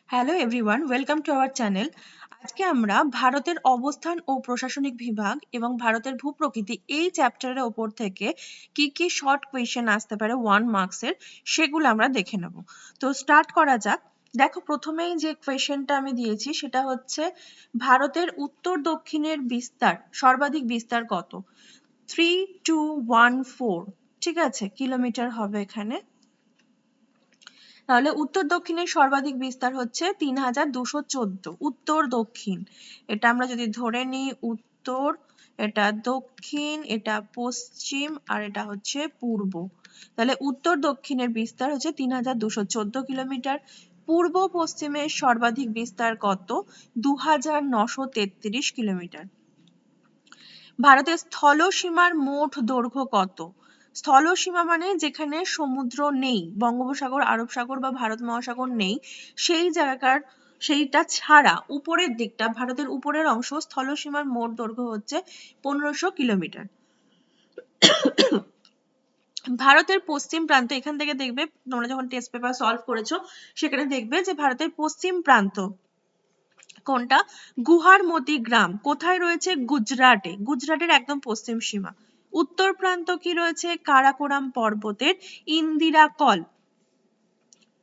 Hello everyone, welcome to our channel. আজকে আমরা ভারতের অবস্থান ও প্রশাসনিক বিভাগ এবং ভারতের ভূপ্রকৃতি এই চ্যাপ্টারের ওপর থেকে কি কি শর্ট কোয়েশ্চেন আসতে পারে 1 মার্কসের সেগুলো আমরা দেখে নেব। তো স্টার্ট করা যাক। দেখো, প্রথমেই যে কোয়েশ্চেনটা আমি দিয়েছি সেটা হচ্ছে ভারতের উত্তর দক্ষিণের বিস্তার, সর্বাধিক বিস্তার কত? 3214, ঠিক আছে, কিলোমিটার হবে এখানে। তাহলে উত্তর দক্ষিণের সর্বাধিক বিস্তার হচ্ছে 3214। উত্তর দক্ষিণ, এটা আমরা যদি ধরে নিই উত্তর, এটা দক্ষিণ, এটা পশ্চিম, আর এটা হচ্ছে পূর্ব। তাহলে উত্তর দক্ষিণের বিস্তার হচ্ছে 3214 কিলোমিটার। পূর্ব পশ্চিমের সর্বাধিক বিস্তার কত? 2933 কিলোমিটার। ভারতের স্থলসীমার মোট দৈর্ঘ্য কত? স্থলসীমা মানে যেখানে সমুদ্র নেই, বঙ্গোপসাগর, আরব সাগর বা ভারত মহাসাগর নেই, সেই জায়গাকার, সেইটা ছাড়া উপরের দিকটা, ভারতের উপরের অংশ, স্থলসীমার মোট দৈর্ঘ্য হচ্ছে 1500 কিলোমিটার। ভারতের পশ্চিম প্রান্ত, এখান থেকে দেখবে তোমরা যখন টেস্ট পেপার সলভ করেছো সেখানে দেখবে যে ভারতের পশ্চিম প্রান্ত কোনটা? গুহারমতি গ্রাম কোথায় রয়েছে? গুজরাটে, গুজরাটের একদম পশ্চিম সীমা। উত্তর প্রান্ত কি রয়েছে? কারাকোরাম পর্বতের ইন্দিরা কল।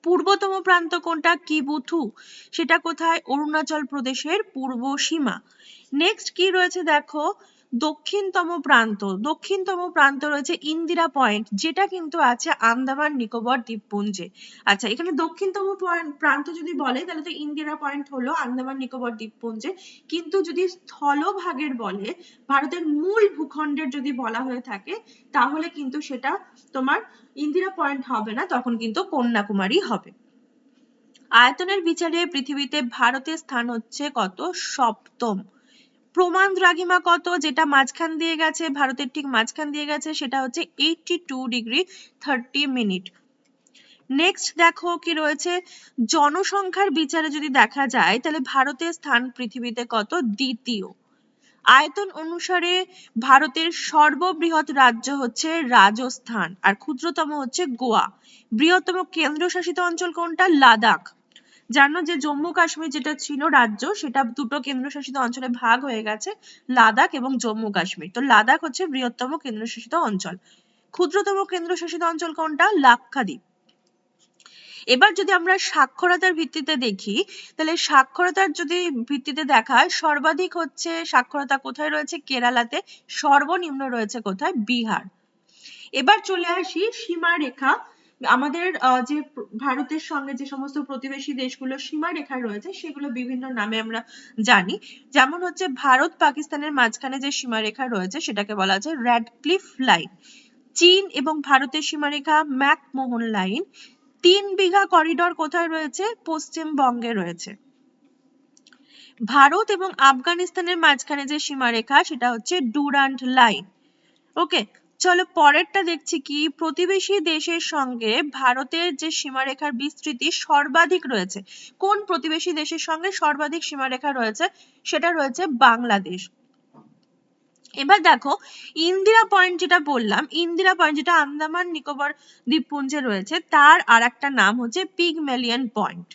পূর্বতম প্রান্ত কোনটা? কিবুথু, সেটা কোথায়? অরুণাচল প্রদেশের পূর্ব সীমা। নেক্সট কি রয়েছে দেখো, দক্ষিণতম প্রান্ত, দক্ষিণতম প্রান্ত রয়েছে ইন্দিরা পয়েন্ট, যেটা কিন্তু আছে আন্দামান নিকোবর দ্বীপপুঞ্জে। আচ্ছা, এখানে দক্ষিণতম প্রান্ত যদি বলে তাহলে তো ইন্দিরা পয়েন্ট হলো আন্দামান নিকোবর দ্বীপপুঞ্জে, কিন্তু যদি স্থলভাগের বলে, ভারতের মূল ভূখণ্ডের যদি বলা হয়ে থাকে তাহলে কিন্তু সেটা তোমার ইন্দিরা পয়েন্ট হবে না, তখন কিন্তু কন্যাকুমারী হবে। আয়তনের বিচারে পৃথিবীতে ভারতের স্থান হচ্ছে কত? সপ্তম। প্রমাণ দ্রাঘিমা কত? যেটা মাঝখান দিয়ে গেছে, ভারতের ঠিক মাঝখান দিয়ে গেছে, সেটা হচ্ছে 82 ডিগ্রি 30 মিনিট। নেক্সট দেখো কি রয়েছে, জনসংখ্যার বিচারে যদি দেখা যায় তাহলে ভারতের স্থান পৃথিবীতে কত? দ্বিতীয়। আয়তন অনুসারে ভারতের সর্ববৃহৎ রাজ্য হচ্ছে রাজস্থান, আর ক্ষুদ্রতম হচ্ছে গোয়া। বৃহত্তম কেন্দ্রশাসিত অঞ্চল কোনটা? লাদাখ। জানো যে জম্মু কাশ্মীর যেটা ছিল রাজ্য, সেটা দুটো কেন্দ্রশাসিত অঞ্চলে ভাগ হয়ে গেছে, লাদাখ এবং জম্মু কাশ্মীর। তো লাদাখ হচ্ছে বৃহত্তম কেন্দ্রশাসিত অঞ্চল। ক্ষুদ্রতম কেন্দ্রশাসিত অঞ্চল কোনটা? লাক্ষাদ্বীপ। এবার যদি আমরা সাক্ষরতার ভিত্তিতে দেখি, তাহলে সাক্ষরতার যদি ভিত্তিতে দেখায়, সর্বাধিক হচ্ছে সাক্ষরতা কোথায় রয়েছে? কেরালাতে। সর্বনিম্ন রয়েছে কোথায়? বিহার। এবার চলে আসি সীমারেখা। আমাদের যে ভারতের সঙ্গে যে সমস্ত প্রতিবেশী দেশগুলোর সীমারেখা রয়েছে সেগুলো বিভিন্ন নামে আমরা জানি। যেমন হচ্ছে ভারত পাকিস্তানের মাঝখানে যে সীমারেখা রয়েছে সেটাকে বলা হচ্ছে র্যাডক্লিফ লাইন। চীন এবং ভারতের সীমারেখা ম্যাকমোহন লাইন। 3 বিঘা করিডোর কোথায় রয়েছে? পশ্চিমবঙ্গে রয়েছে। ভারত এবং আফগানিস্তানের মাঝখানে যে সীমারেখা সেটা হচ্ছে ডুরান্ট লাইন। ওকে, চলো পরেরটা দেখছি কি, প্রতিবেশী দেশের সঙ্গে ভারতের যে সীমারেখার বিস্তৃতি সর্বাধিক রয়েছে, কোন প্রতিবেশী দেশের সঙ্গে সর্বাধিক সীমারেখা রয়েছে? সেটা রয়েছে বাংলাদেশ। এবার দেখো, ইন্দিরা পয়েন্ট যেটা বললাম, ইন্দিরা পয়েন্ট যেটা আন্দামান নিকোবর দ্বীপপুঞ্জে রয়েছে, তার আর একটা নাম হচ্ছে পিগমেলিয়ন পয়েন্ট।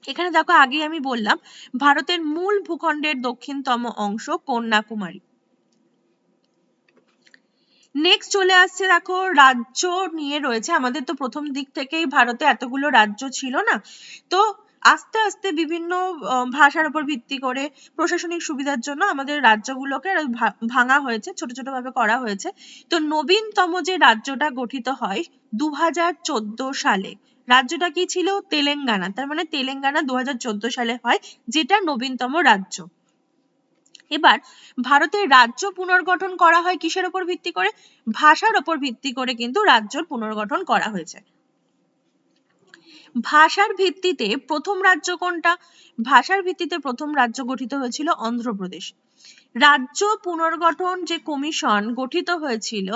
এখানে দেখো, আগে আমি বললাম ভারতের মূল ভূখণ্ডের দক্ষিণতম অংশ কন্যাকুমারী। নেক্সট চলে আসছে দেখো, রাজ্য নিয়ে রয়েছে। আমাদের তো প্রথম দিক থেকেই ভারতে এতগুলো রাজ্য ছিল না, তো আস্তে আস্তে বিভিন্ন ভাষার উপর ভিত্তি করে প্রশাসনিক সুবিধার জন্য আমাদের রাজ্যগুলোকে ভাঙা হয়েছে, ছোট ছোট ভাবে করা হয়েছে। তো নবীনতম যে রাজ্যটা গঠিত হয় 2014 সালে, রাজ্যটা কি ছিল? তেলেঙ্গানা। তার মানে তেলেঙ্গানা 2014 সালে হয়, যেটা নবীনতম রাজ্য। এবার ভারতের রাজ্য পুনর্গঠন করা হয় কিসের উপর ভিত্তি করে? ভাষার উপর ভিত্তি করে কিন্তু রাজ্যর পুনর্গঠন করা হয়েছে। ভাষার ভিত্তিতে প্রথম রাজ্য কোনটা? ভাষার ভিত্তিতে প্রথম রাজ্য গঠিত হয়েছিল অন্ধ্রপ্রদেশ। রাজ্য পুনর্গঠন যে কমিশন গঠিত হয়েছিল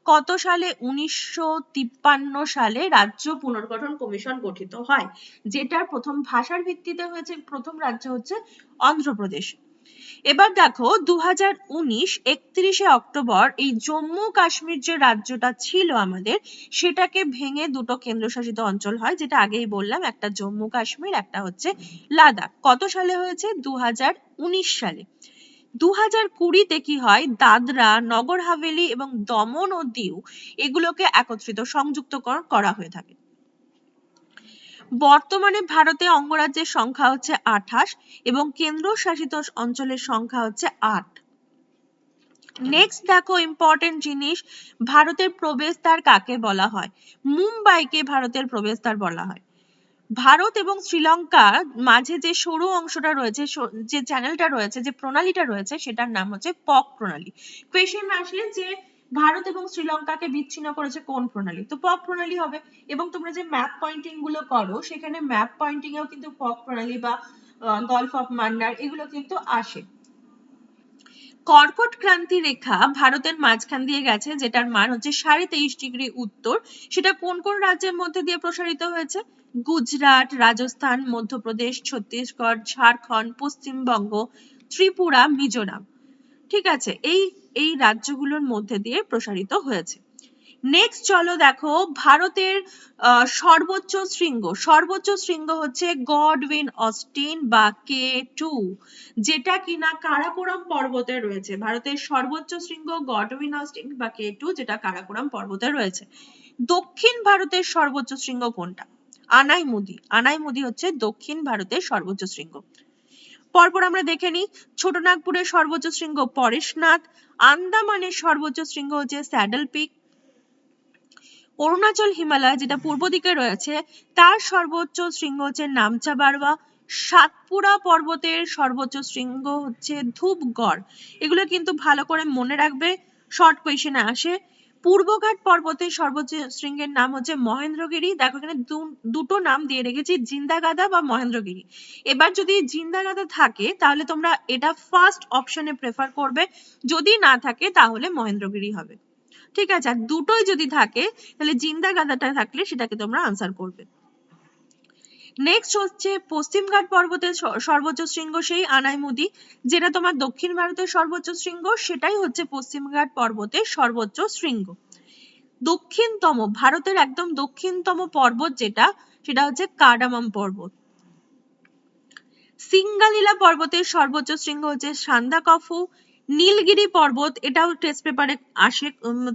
কত সালে? 1953 সালে রাজ্য পুনর্গঠন কমিশন গঠিত হয়, যেটার প্রথম ভাষার ভিত্তিতে হয়েছে প্রথম রাজ্য হচ্ছে অন্ধ্রপ্রদেশ। এবার দেখো 2019 31শে অক্টোবর এই জম্মু কাশ্মীর যে রাজ্যটা ছিল আমাদের, সেটাকে ভেঙে দুটো কেন্দ্রশাসিত অঞ্চল হয়, যেটা আগেই বললাম, একটা জম্মু কাশ্মীর, একটা হচ্ছে লাদাখ। কত সালে হয়েছে? 2019 সালে। 2020-তে কি হয়, দাদরা, নগর হাভেলি এবং দমন ও দিউ এগুলোকে একত্রিত সংযুক্তকরণ করা হয়ে থাকে। বর্তমানে ভারতে অঙ্গরাজ্যের সংখ্যা হচ্ছে 28 এবং কেন্দ্রশাসিত অঞ্চলের সংখ্যা হচ্ছে 8। নেক্সট দেখো ইম্পর্টেন্ট জিনিস, ভারতের প্রবেশদ্বার কাকে বলা হয়? মুম্বাইকে ভারতের প্রবেশদ্বার বলা হয়। ভারত এবং শ্রীলঙ্কার মাঝে যে সরু অংশটা রয়েছে, যে চ্যানেলটা রয়েছে, যে প্রণালীটা রয়েছে, সেটার নাম হচ্ছে পক প্রণালী। কোয়েশ্চেন আসে যে ভারত এবং শ্রীলঙ্কাকে বিচ্ছিন্ন করেছে কোন প্রণালী? তো পক প্রণালী হবে। এবং তোমরা যে ম্যাপ পয়েন্টিং গুলো করো, সেখানে ম্যাপ পয়েন্টিং এও কিন্তু পক প্রণালী বা গলফ অফ মান্নার এগুলো কিন্তু আসে। কর্কট ক্রান্তি রেখা ভারতের মাঝখান দিয়ে গেছে, যেটার মান হচ্ছে 23.5° উত্তর। সেটা কোন কোন রাজ্যের মধ্যে দিয়ে প্রসারিত হয়েছে? গুজরাট, রাজস্থান, মধ্যপ্রদেশ, ছত্তিশগড়, ঝাড়খণ্ড, পশ্চিমবঙ্গ, ত্রিপুরা, মিজোরাম। ঠিক আছে, এই রাজ্যগুলোর মধ্যে দিয়ে প্রসারিত হয়েছে। নেক্সট চলো দেখো ভারতের সর্বোচ্চ শৃঙ্গ হচ্ছে গডউইন অস্টিন বা K2, যেটা কিনা কারাকোরাম পর্বতে রয়েছে। ভারতের সর্বোচ্চ শৃঙ্গ গডউইন অস্টিন বা K2, যেটা কারাকোরাম পর্বতে রয়েছে। দক্ষিণ ভারতের সর্বোচ্চ শৃঙ্গ কোনটা? আনাইমুদি হচ্ছে দক্ষিণ ভারতের সর্বোচ্চ শৃঙ্গ। পরপর আমরা দেখে নিই, ছোটনাগপুরের সর্বোচ্চ শৃঙ্গ পরেশনাথ, আন্দামানের সর্বোচ্চ শৃঙ্গ হচ্ছে স্যাডল পিক, অরুণাচল হিমালয় যেটা পূর্ব দিকে রয়েছে তার সর্বোচ্চ শৃঙ্গ হচ্ছে নামচা বারওয়া, সাতপুরা পর্বতের সর্বোচ্চ শৃঙ্গ হচ্ছে ধূপগড়। এগুলো কিন্তু ভালো করে মনে রাখবে, শর্ট কোয়েশ্চেনে আসে। পূর্বঘাট পর্বতের সর্বোচ্চ শৃঙ্গের নাম হচ্ছে মহেন্দ্রগিরি। দেখো এখানে দুটো নাম দিয়ে রেখেছি, জিন্দাগাদা বা মহেন্দ্রগিরি। এবার যদি জিন্দাগাদা থাকে তাহলে তোমরা এটা ফার্স্ট অপশনে প্রেফার করবে, যদি না থাকে তাহলে মহেন্দ্রগিরি হবে। ঠিক আছে, আর দুটোই যদি থাকে তাহলে জিন্দাগাদাটা থাকলে সেটাকে তোমরা আনসার করবে। নেক্সট হচ্ছে পশ্চিমঘাট পর্বতের সর্বোচ্চ শৃঙ্গ সেই আনাইমুদি, যেটা তোমার দক্ষিণ ভারতের সর্বোচ্চ শৃঙ্গ, সেটাই হচ্ছে পশ্চিমঘাট পর্বতের সর্বোচ্চ শৃঙ্গ। দক্ষিণতম, ভারতের একদম দক্ষিণতম পর্বত যেটা, সেটা হচ্ছে কার্ডামাম পর্বত। সিঙ্গালীলা পর্বতের সর্বোচ্চ শৃঙ্গ হচ্ছে সান্দাকফু। নীলগিরি পর্বত, এটাও টেস্ট পেপারে আসে,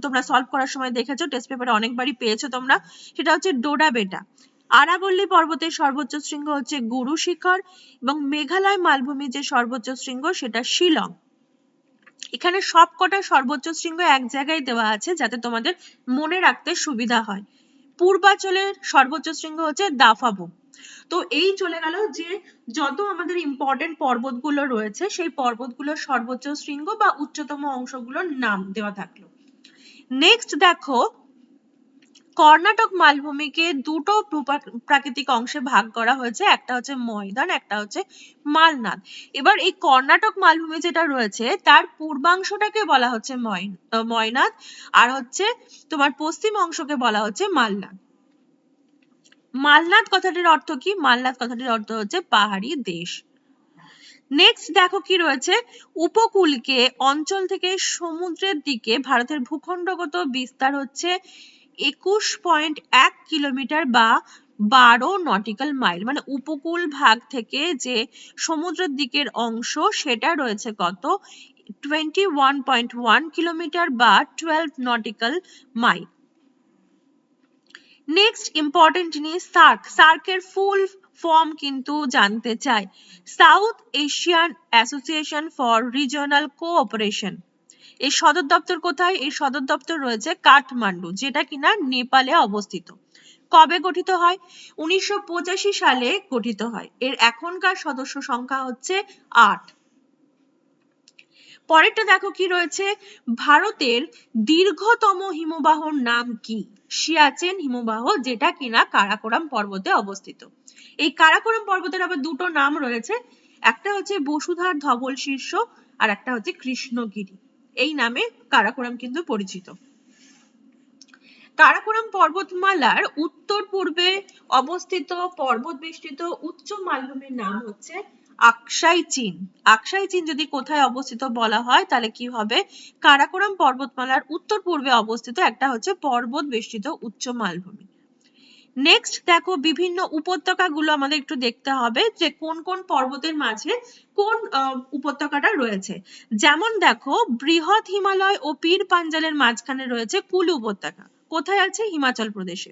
তোমরা সলভ করার সময় দেখেছো, টেস্ট পেপারে অনেকবারই পেয়েছো তোমরা, সেটা হচ্ছে ডোডাবেটা। আরাবল্লী পর্বতের সর্বোচ্চ শৃঙ্গ হচ্ছে গুরু শিখর এবং মেঘালয় মালভূমির যে সর্বোচ্চ শৃঙ্গ সেটা শিলং। এখানে সবকটা সর্বোচ্চ শৃঙ্গ এক জায়গায় দেওয়া আছে যাতে তোমাদের মনে রাখতে সুবিধা হয়। পূর্বাঞ্চলের সর্বোচ্চ শৃঙ্গ হচ্ছে দাফাবু। তো এই চলে গেল যে যত আমাদের ইম্পর্টেন্ট পর্বতগুলো রয়েছে সেই পর্বতগুলোর সর্বোচ্চ শৃঙ্গ বা উচ্চতম অংশগুলোর নাম দেওয়া থাকলো। নেক্সট দেখো কর্ণাটক মালভূমিকে দুটো প্রাকৃতিক অংশে ভাগ করা হয়েছে, একটা হচ্ছে ময়দান, একটা হচ্ছে মালনাদ। এবার এই কর্ণাটক মালভূমি যেটা রয়েছে তার পূর্বাংশটাকে বলা হচ্ছে ময়নাদ, আর হচ্ছে তোমার পশ্চিম অংশকে বলা হচ্ছে মালনাদ। মালনাদ কথাটির অর্থ কি? মালনাদ কথাটির অর্থ হচ্ছে পাহাড়ি দেশ। নেক্সট দেখো কি রয়েছে, উপকূলকে অঞ্চল থেকে সমুদ্রের দিকে ভারতের ভূখণ্ডগত বিস্তার হচ্ছে 21.1 কিলোমিটার বা 12 নটিক্যাল মাইল। মানে উপকূল ভাগ থেকে যে সমুদ্রের দিকের অংশ সেটা রয়েছে কত? 21.1 কিলোমিটার বা 12 নটিক্যাল মাইল। নেক্সট ইম্পর্টেন্ট জিনিস, সার্কের ফুল ফর্ম কিন্তু জানতে চাই। South Asian association for regional cooperation. এর সদর দপ্তর কোথায়? এর সদর দপ্তর রয়েছে কাঠমান্ডু, যেটা কিনা নেপালে অবস্থিত। কবে গঠিত হয়? 1985 সালে গঠিত হয়। এর এখনকার সদস্য সংখ্যা হচ্ছে 8। পরেরটা দেখো কি রয়েছে, ভারতের দীর্ঘতম হিমবাহর নাম কি? সিয়াচেন হিমবাহ, যেটা কিনা কারাকোরাম পর্বতে অবস্থিত। এই কারাকোরাম পর্বতের আবার দুটো নাম রয়েছে, একটা হচ্ছে বসুধার ধবল শীর্ষ আর একটা হচ্ছে কৃষ্ণগিরি। এই নামে কারাকোরাম কিন্তু পরিচিত। কারাকোরাম পর্বতমালার উত্তর পূর্বে অবস্থিত পর্বত বেষ্টিত উচ্চ মালভূমির নাম হচ্ছে আকসাই চীন। আকসাই চীন যদি কোথায় অবস্থিত বলা হয় তাহলে কি হবে? কারাকোরাম পর্বতমালার উত্তর পূর্বে অবস্থিত একটা হচ্ছে পর্বত বেষ্টিত উচ্চ মালভূমি। নেক্সট দেখো বিভিন্ন উপত্যকাগুলো আমাদের একটু দেখতে হবে যে কোন কোন পর্বতের মাঝে কোন উপত্যকাটা রয়েছে। যেমন দেখো বৃহৎ হিমালয় ও পীর পাঞ্জালের মাঝখানে রয়েছে কুলু উপত্যকা। কোথায় আছে? হিমাচল প্রদেশে।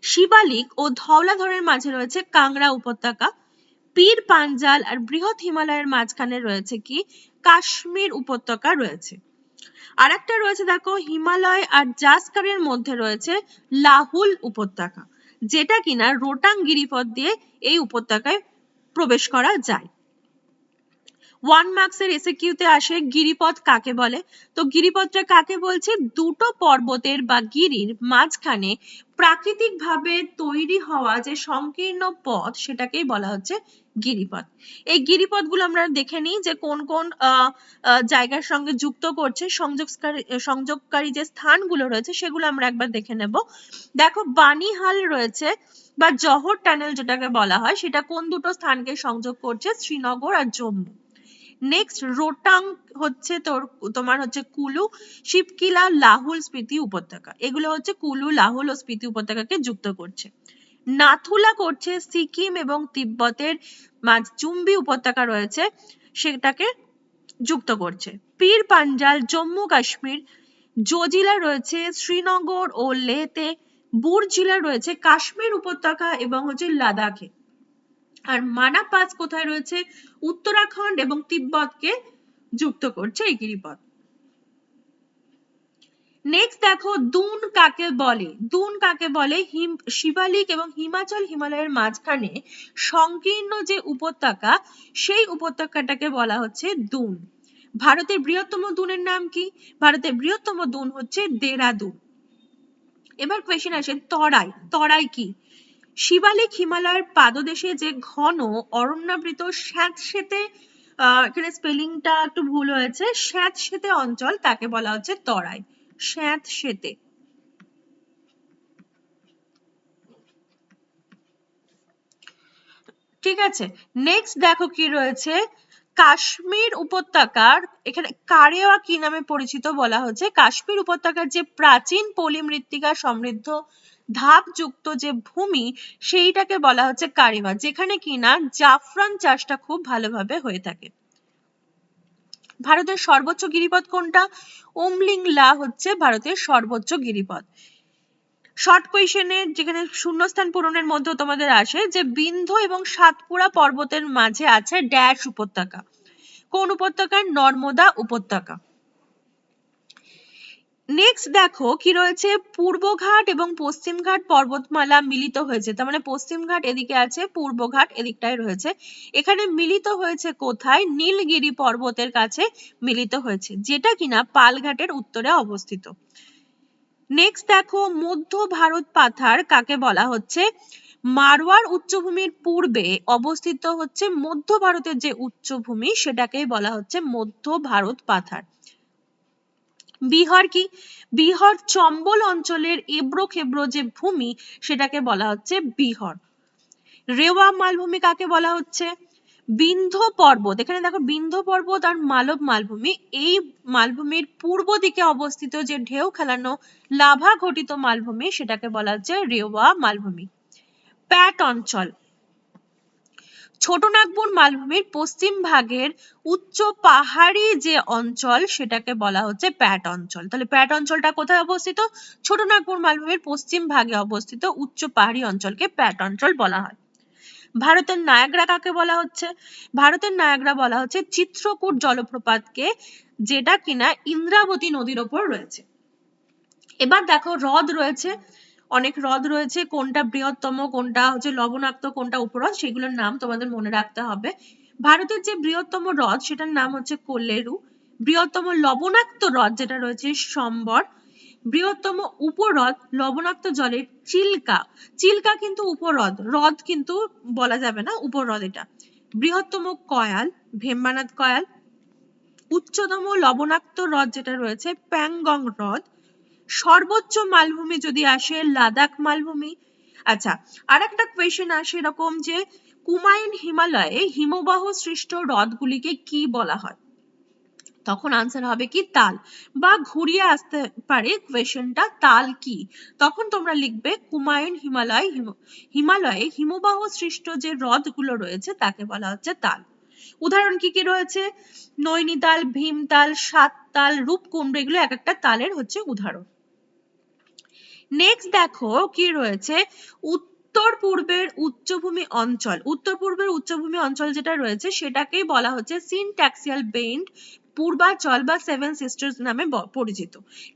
শিবালিক ও ধওলাধরের মাঝে রয়েছে কাংড়া উপত্যকা। পীর পাঞ্জাল আর বৃহৎ হিমালয়ের মাঝখানে রয়েছে কি? কাশ্মীর উপত্যকা রয়েছে। আর একটা রয়েছে দেখো হিমালয় আর জাসকারের মধ্যে রয়েছে লাহুল উপত্যকা, যেটা কিনা রোটাং গিরিপথ দিয়ে এই উপত্যকায় প্রবেশ করা যায়। 1 মার্কসের এসএকিউতে আসে গিরিপথ কাকে বলে? তো গিরিপথটা কাকে বলছে? দুটো পর্বতের বা গিরির মাঝখানে প্রাকৃতিকভাবে তৈরি হওয়া যে সংকীর্ণ পথ সেটাকেই বলা হচ্ছে গিরিপথ। এই গিরিপথগুলো আমরা দেখে নিই যে কোন কোন জায়গার সঙ্গে যুক্ত করছে, সংযোগকারী যে স্থানগুলো রয়েছে সেগুলো আমরা একবার দেখে নেব। দেখো বানিহাল রয়েছে বা জহর টানেল যেটাকে বলা হয়, সেটা কোন দুটো স্থানকে সংযোগ করছে? শ্রীনগর আর জম্মু। নেক্সট রোটাং হচ্ছে তোমার হচ্ছে কুলু, শিবকিলা, লাহুল, স্পিতি উপত্যকা। এগুলো হচ্ছে কুলু, লাহুল ও স্পিতি উপত্যকাকে যুক্ত করছে। নাথুলা করছে সিকিম এবং তিব্বতের চুম্বি উপত্যকা রয়েছে সেটাকে যুক্ত করছে। পীর পাঞ্জাল জম্মু কাশ্মীর, জজিলা রয়েছে শ্রীনগর ও লেহতে, বুরজিলা রয়েছে কাশ্মীর উপত্যকা এবং হচ্ছে লাদাখে। আর মানা পাস কোথায় রয়েছে? উত্তরাখণ্ড এবং তিব্বতকে যুক্ত করছে এই গিরিপথ। নেক্সট দেখো দুন কাকে বলে? দুন কাকে বলে? শিবালিক এবং হিমাচল হিমালয়ের মাঝখানে সংকীর্ণ যে উপত্যকা সেই উপত্যকাটাকে বলা হচ্ছে দুন। ভারতের বৃহত্তম দুনের নাম কি? ভারতের বৃহত্তম দুন হচ্ছে দেরাদুন। এবার কোয়েশ্চেন আসে তরাই। তরাই কি? শিবালিক হিমালয়ের পাদদেশে যে ঘন অরণ্যাবৃত স্যাঁতসেঁতে, এখানে স্পেলিংটা একটু ভুল হয়েছে, স্যাঁতসেঁতে অঞ্চল তাকে বলা হচ্ছে তরাই। স্যাঁতসেঁতে। ঠিক আছে, নেক্সট দেখো কি রয়েছে কাশ্মীর উপত্যকার, এখানে কারেওয়া কি নামে পরিচিত বলা হচ্ছে? কাশ্মীর উপত্যকার যে প্রাচীন পলি মৃত্তিকা সমৃদ্ধ ধাপযুক্ত যে ভূমি সেইটাকে বলা হচ্ছে কারেওয়া, যেখানে কিনা জাফরান চাষটা খুব ভালোভাবে হয়ে থাকে। ভারতের সর্বোচ্চ গিরিপথ কোনটা? উমলিংলা হচ্ছে ভারতের সর্বোচ্চ গিরিপথ। শর্ট কোয়েশ্চেনে যেখানে শূন্যস্থান পূরণের মধ্যে তোমাদের আসে যে বিন্ধ্য এবং সাতপুরা পর্বতের মাঝে আছে ড্যাশ উপত্যকা। কোন উপত্যকা? নর্মদা উপত্যকা। নেক্সট দেখো কি রয়েছে পূর্বঘাট এবং পশ্চিমঘাট পর্বতমালা মিলিত হয়েছে, তার মানে পশ্চিমঘাট এদিকে আছে, পূর্বঘাট এদিকটায় রয়েছে। এখানে মিলিত হয়েছে কোথায়? নীলগিরি পর্বতের কাছে মিলিত হয়েছে, যেটা কিনা পালঘাটের উত্তরে অবস্থিত। নেক্সট দেখো মধ্য ভারত পাথার কাকে বলা হচ্ছে? মারওয়ার উচ্চভূমির পূর্বে অবস্থিত হচ্ছে মধ্য ভারতের যে উচ্চভূমি সেটাকেই বলা হচ্ছে মধ্য ভারত পাথার। বিহার কি? বিহার চম্বল অঞ্চলের এবড়ো খেবড়ো যে ভূমি সেটাকে বলা হচ্ছে বিহার। রেওয়া মালভূমি কাকে বলা হচ্ছে? বিন্ধ্য পর্বত, এখানে দেখো বিন্ধ্য পর্বত আর মালব মালভূমি, এই মালভূমির পূর্ব দিকে অবস্থিত যে ঢেউ খেলানো লাভা ঘটিত মালভূমি সেটাকে বলা হচ্ছে রেওয়া মালভূমি। প্যাট অঞ্চল, ছোট নাগপুর মালভূমির পশ্চিম ভাগের উচ্চ পাহাড়ি যে অঞ্চল সেটাকে বলা হচ্ছে প্যাট অঞ্চল। তাহলে প্যাট অঞ্চলটা কোথায় অবস্থিত? ছোট নাগপুর মালভূমির পশ্চিম ভাগে অবস্থিত উচ্চ পাহাড়ি অঞ্চলকে প্যাট অঞ্চল বলা হয়। ভারতের নায়াগ্রা কাকে বলা হচ্ছে? ভারতের নায়াগ্রা বলা হচ্ছে চিত্রকূট জলপ্রপাতকে, যেটা কিনা ইন্দ্রাবতী নদীর ওপর রয়েছে। এবার দেখো হ্রদ রয়েছে, অনেক হ্রদ রয়েছে, কোনটা বৃহত্তম, কোনটা হচ্ছে লবণাক্ত, কোনটা উপহ্রদ, সেগুলোর নাম তোমাদের মনে রাখতে হবে। ভারতের যে বৃহত্তম হ্রদ সেটার নাম হচ্ছে কোল্লেরু। বৃহত্তম লবণাক্ত হ্রদ যেটা রয়েছে সম্বর। বৃহত্তম উপহ্রদ লবণাক্ত জলের চিল্কা। চিল্কা কিন্তু উপহ্রদ, হ্রদ কিন্তু বলা যাবে না, উপহ্রদ এটা। বৃহত্তম কয়াল, ভেম্বানাথ কয়াল। উচ্চতম লবণাক্ত হ্রদ যেটা রয়েছে প্যাংগং হ্রদ। সর্বোচ্চ মালভূমি যদি আসে লাদাখ মালভূমি। আচ্ছা, আর একটা কোয়েশ্চেন আসে এরকম যে কুমায়ুন হিমালয়ে হিমবাহ সৃষ্ট হ্রদগুলিকে কি বলা হয়? তখন আনসার হবে কি তাল, বা ঘুরিয়ে আসতে পারে কোয়েশ্চেনটা তাল কি, তখন তোমরা লিখবে কুমায়ুন হিমালয়ে হিমবাহ সৃষ্ট যে হ্রদগুলো রয়েছে তাকে বলা হচ্ছে তাল। উদাহরণ কি কি রয়েছে? নৈনিতাল, ভীমতাল, সাততাল, রূপকুণ্ড, এগুলো এক একটা তালের হচ্ছে উদাহরণ। নেক্সট দেখো কি রয়েছে, উত্তর পূর্বের উচ্চভূমি অঞ্চল। উত্তর পূর্বের উচ্চভূমি অঞ্চল যেটা রয়েছে সেটাকেই বলা হচ্ছে সিনট্যাক্সিয়াল বেন্ড, পূর্বাচল বা সেভেন সিস্টার্স নামে পরিচিত।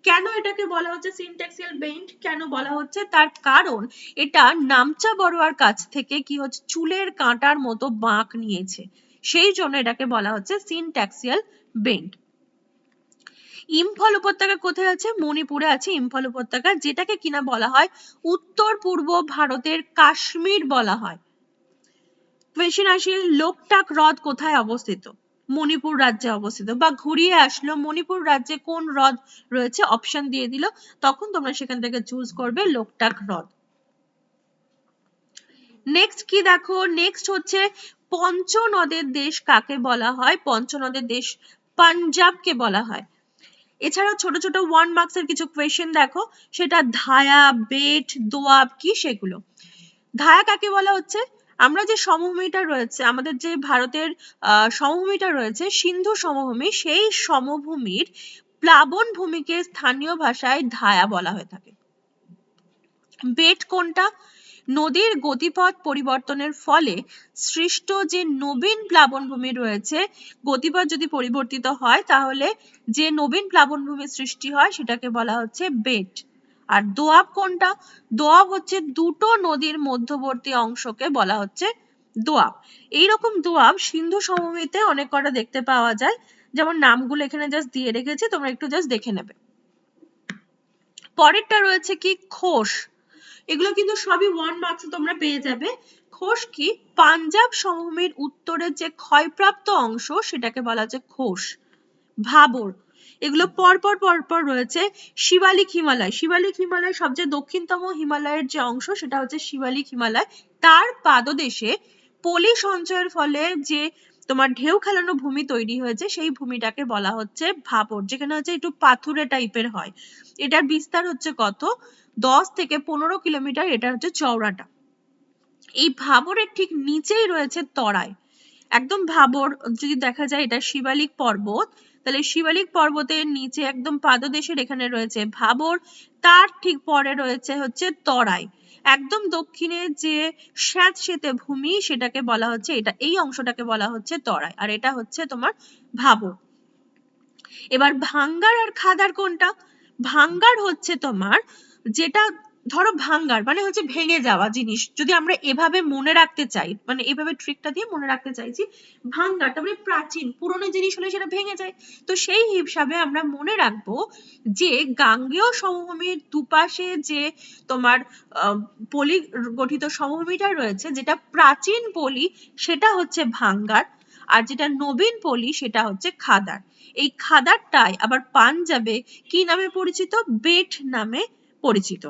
কেন এটাকে বলা হচ্ছে সিনট্যাক্সিয়াল বেন্ড, কেন বলা হচ্ছে, তার কারণ এটা নামচা বড়ুয়ার কাছ থেকে কি হচ্ছে চুলের কাঁটার মতো বাঁক নিয়েছে, সেই জন্য এটাকে বলা হচ্ছে সিনট্যাক্সিয়াল বেন্ড। ইম্ফল উপত্যকা কোথায় আছে? মণিপুরে আছে ইম্ফল উপত্যকা, যেটাকে কিনা বলা হয় উত্তর পূর্ব ভারতের কাশ্মীর বলা হয়। কোয়েশ্চেন আসে, লোকটাক হ্রদ কোথায় অবস্থিত? মণিপুর রাজ্যে অবস্থিত। বা ঘুরিয়ে আসলো, মণিপুর রাজ্যে কোন হ্রদ রয়েছে, অপশন দিয়ে দিল, তখন তোমরা সেখান থেকে চুজ করবে লোকটাক হ্রদ। নেক্সট কি দেখো, নেক্সট হচ্ছে পঞ্চনদের দেশ কাকে বলা হয়? পঞ্চনদের দেশ পাঞ্জাবকে বলা হয়। এছাড়াও ছোট ছোট 1 মার্কস এর কিছু কোয়েশ্চেন দেখো, সেটা ধায়া, বেট, দোয়াব কি সেগুলো। ধায়া কাকে বলা হচ্ছে? আমরা যে সমভূমিটা রয়েছে, আমাদের যে ভারতের সমভূমিটা রয়েছে সিন্ধু সমভূমি, সেই সমভূমির প্লাবন ভূমিকে স্থানীয় ভাষায় ধায়া বলা হয়ে থাকে। বেট কোনটা? নদীর গতিপথ পরিবর্তনের ফলে সৃষ্ট যে নবীন প্লাবনভূমি রয়েছে, গতিপথ যদি পরিবর্তিত হয় তাহলে যে নবীন প্লাবনভূমি সৃষ্টি হয় সেটাকে বলা হচ্ছে বেট। আর দোয়াব কোনটা? দোয়াব হচ্ছে দুটো নদীর মধ্যবর্তী অংশকে বলা হচ্ছে দোয়াব। এইরকম দোয়াব সিন্ধু সমভূমিতে অনেক কটা দেখতে পাওয়া যায়, যেমন নামগুলো এখানে জাস্ট দিয়ে রেখেছি, তোমরা একটু জাস্ট দেখে নেবে। পরেরটা রয়েছে কি খোস, এগুলো কিন্তু সবই 1 মার্কস তোমরা পেয়ে যাবে। খোস কি? পাঞ্জাব সমভূমির উত্তরের যে ক্ষয়প্রাপ্ত অংশ সেটাকে বলা হচ্ছে খোস। ভাবর, এগুলো পরপর পরপর রয়েছে। শিবালিক হিমালয়, শিবালিক হিমালয় সবচেয়ে দক্ষিণতম হিমালয়ের যে অংশ সেটা হচ্ছে শিবালিক হিমালয়, তার পাদদেশে পলি সঞ্চয়ের ফলে যে তোমার ঢেউ খেলানো ভূমি তৈরি হয়েছে সেই ভূমিটাকে বলা হচ্ছে ভাবর, যেখানে হচ্ছে একটু পাথুরে টাইপের হয়। এটার বিস্তার হচ্ছে কত? 10 থেকে 15 কিলোমিটার, এটা হচ্ছে চওড়াটা। এই ভাবরের ঠিক নিচেই রয়েছে তরাই। একদম ভাবর যদি দেখা যায় এটা শিবালিক পর্বত, তাহলে শিবালিক পর্বতের নিচে একদম পাদদেশের এখানে রয়েছে ভাবর, তার ঠিক পরে রয়েছে হচ্ছে তরাই। একদম দক্ষিণে যে স্যাঁতসেঁতে ভূমি সেটাকে বলা হচ্ছে, এটা এই অংশটাকে বলা হচ্ছে তরাই, আর এটা হচ্ছে তোমার ভাবর। এবার ভাঙ্গার আর খাদার কোনটা? ভাঙ্গার হচ্ছে তোমার যেটা, ধরো ভাঙ্গার মানে হচ্ছে ভেঙে যাওয়া জিনিস, যদি আমরা এভাবে মনে রাখতে চাই, মানে এভাবে ট্রিকটা দিয়ে মনে রাখতে চাইছি, ভাঙ্গারটা মানে প্রাচীন পুরনো জিনিস হলে সেটা ভেঙে যায়। তো সেই হিসাবে আমরা মনে রাখবো যে গাঙ্গেয় সমভূমির দুপাশে যে তোমার পলি গঠিত সমভূমিটা রয়েছে, যেটা প্রাচীন পলি সেটা হচ্ছে ভাঙ্গার, আর যেটা নবীন পলি সেটা হচ্ছে খাদার। এই খাদারটাই আবার পাঞ্জাবে কি নামে পরিচিত? বেট নামে পরিচিত।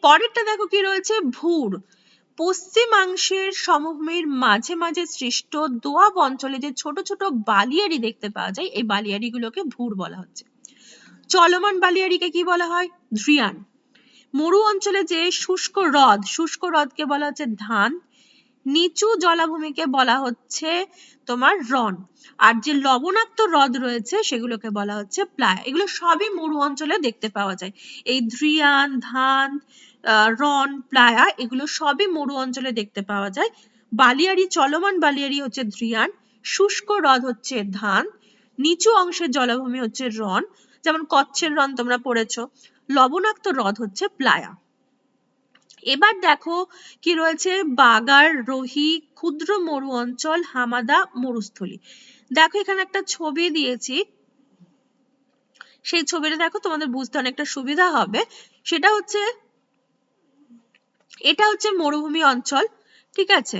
পরেরটা দেখো কি রয়েছে, ভুর। পশ্চিমাংশের সমভূমির মাঝে মাঝে সৃষ্ট দোয়াব অঞ্চলে যে ছোট ছোট বালিয়াড়ি দেখতে পাওয়া যায়, এই বালিয়াড়িগুলোকে ভুর বলা হচ্ছে। চলমান বালিয়াড়িকে কি বলা হয়? ধ্রিয়ান। মরু অঞ্চলে যে শুষ্ক হ্রদকে বলা হচ্ছে ধান। নিচু জলাভূমিকে বলা হচ্ছে তোমার রন, আর যে লবণাক্ত হ্রদ রয়েছে সেগুলোকে বলা হচ্ছে প্লায়া। এগুলো সবই মরু অঞ্চলে দেখতে পাওয়া যায়। এই ধ্রিয়ান, ধান, রন, প্লায়া এগুলো সবই মরু অঞ্চলে দেখতে পাওয়া যায়। বালিয়াড়ি, চলমান বালিয়াড়ি হচ্ছে ধ্রিয়ান, শুষ্ক হ্রদ হচ্ছে ধান, নিচু অংশের জলাভূমি হচ্ছে রন, যেমন কচ্ছের রন তোমরা পড়েছো, লবণাক্ত হ্রদ হচ্ছে প্লায়া। এবার দেখো কি রয়েছে, বাগার, রোহি, ক্ষুদ্র মরু অঞ্চল, হামাদা, মরুস্থলী। দেখো এখানে একটা ছবি দিয়েছি, সেই ছবিটা দেখো তোমাদের বুঝতে অনেকটা সুবিধা হবে। সেটা হচ্ছে, এটা হচ্ছে মরুভূমি অঞ্চল, ঠিক আছে।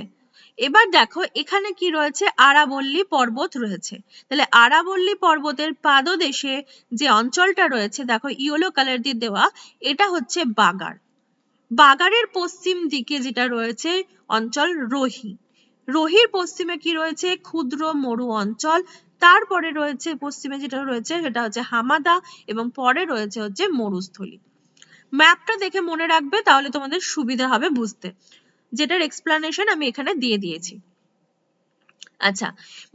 এবার দেখো এখানে কি রয়েছে, আরাবল্লী পর্বত রয়েছে। তাহলে আরাবল্লী পর্বতের পাদদেশে যে অঞ্চলটা রয়েছে দেখো ইয়েলো কালার দিয়ে দেওয়া, এটা হচ্ছে বাগার। বাগারের পশ্চিম দিকে যেটা রয়েছে অঞ্চল রোহি। রোহির পশ্চিমে কি রয়েছে? ক্ষুদ্র মরু অঞ্চল। তারপরে রয়েছে পশ্চিমে যেটা রয়েছে সেটা হচ্ছে হামাদা এবং পরে রয়েছে হচ্ছে মরুস্থলী। ম্যাপটা দেখে মনে রাখবে, তাহলে তোমাদের সুবিধা হবে বুঝতে, যেটার এক্সপ্লানেশন আমি এখানে দিয়ে দিয়েছি। আচ্ছা,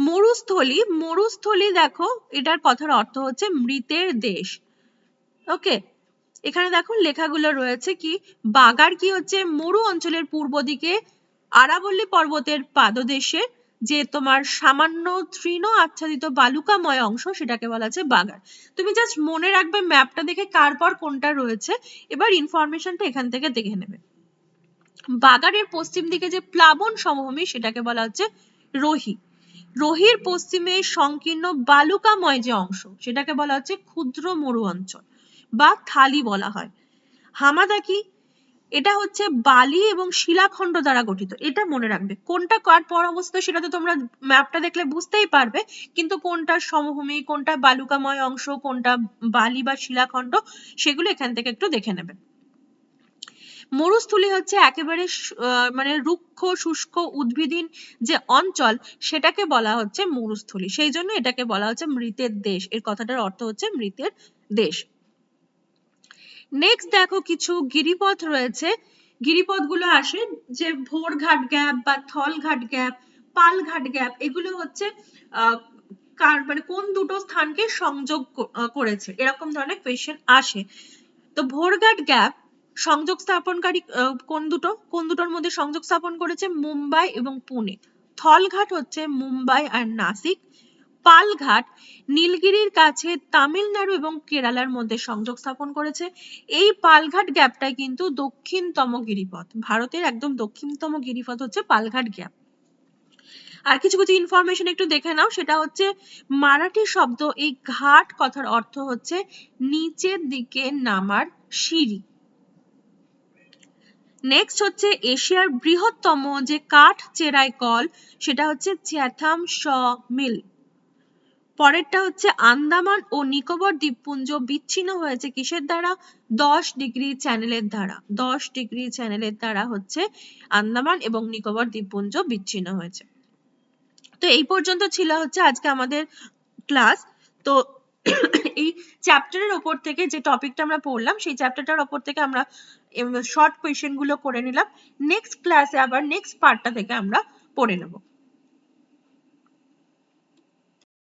মরুস্থলী, মরুস্থলী দেখো এটার কথার অর্থ হচ্ছে মৃতের দেশ। ওকে, এখানে দেখো লেখাগুলো রয়েছে কি, বাগার কি হচ্ছে মরু অঞ্চলের পূর্ব দিকে আরাবল্লী পর্বতের পাদদেশে যে তোমার সামান্য তৃণ আচ্ছাদিত বালুকাময় অংশ, সেটাকে বলা হচ্ছে বাগার। তুমি জাস্ট মনে রাখবে ম্যাপটা দেখে কার পর কোনটা রয়েছে। এবার ইনফরমেশনটা এখান থেকে দেখে নেবে। বাগারের পশ্চিম দিকে যে প্লাবন সমভূমি সেটাকে বলা হচ্ছে রোহি। রোহির পশ্চিমে সংকীর্ণ বালুকাময় যে অংশ সেটাকে বলা হচ্ছে ক্ষুদ্র মরু অঞ্চল বা থালি বলা হয়। হামাদা কি? এটা হচ্ছে বালি এবং শিলাখণ্ড দ্বারা গঠিত। এটা মনে রাখবে, কোনটা কার পর অবস্থিত সেটা তো তোমরা ম্যাপটা দেখলে বুঝতেই পারবে, কিন্তু কোনটা সমভূমি, কোনটা বালুকাময় অংশ, কোনটা বালি বা শিলাখণ্ড, সেগুলো এখান থেকে একটু দেখে নেবে। মরুস্থলী হচ্ছে একেবারে মানে রুক্ষ শুষ্ক উদ্ভিদহীন যে অঞ্চল সেটাকে বলা হচ্ছে মরুস্থলী। সেই জন্য এটাকে বলা হচ্ছে মৃতের দেশ। এর কথাটার অর্থ হচ্ছে মৃতের দেশ। নেক্সট দেখো কিছু গিরিপথ রয়েছে। গিরিপথগুলো আসে যে ভোরঘাট গ্যাপ বা থলঘাট গ্যাপ, পালঘাট গ্যাপ, এগুলো হচ্ছে মানে কোন দুটো স্থানকে সংযোগ করেছে, এরকম ধরনের কোয়েশ্চেন আসে। তো ভোরঘাট গ্যাপ সংযোগ স্থাপনকারী কোন দুটোর মধ্যে সংযোগ স্থাপন করেছে? মুম্বাই এবং পুনে। থলঘাট হচ্ছে মুম্বাই আর নাসিক। পালঘাট নীলগিরির কাছে তামিলনাড়ু এবং কেরালার মধ্যে সংযোগ স্থাপন করেছে। এই পালঘাট গ্যাপটাই কিন্তু দক্ষিণতম গিরিপথ। ভারতের একদম দক্ষিণতম গিরিপথ হচ্ছে পালঘাট গ্যাপ। আর কিছু কিছু ইনফরমেশন একটু দেখে নাও, সেটা হচ্ছে মারাঠি শব্দ এই ঘাট কথার অর্থ হচ্ছে নিচের দিকে নামার সিঁড়ি। নেক্সট হচ্ছে এশিয়ার বৃহত্তম যে কাঠ চেরাই কল সেটা হচ্ছে চ্যাথাম শ মিল। পরেরটা হচ্ছে আন্দামান ও নিকোবর দ্বীপপুঞ্জ বিচ্ছিন্ন হয়েছে কিসের দ্বারা? 10 ডিগ্রি চ্যানেলের দ্বারা। 10 ডিগ্রি চ্যানেলের দ্বারা হচ্ছে আন্দামান এবং নিকোবর দ্বীপপুঞ্জ বিচ্ছিন্ন হয়েছে। তো এই পর্যন্ত ছিল হচ্ছে আজকে আমাদের ক্লাস। তো এই চ্যাপ্টারের ওপর থেকে যে টপিকটা আমরা পড়লাম সেই চ্যাপ্টারটার ওপর থেকে আমরা শর্ট কোয়েশ্চেন গুলো করে নিলাম। নেক্সট ক্লাসে আবার নেক্সট পার্টটা থেকে আমরা পড়ে নেব।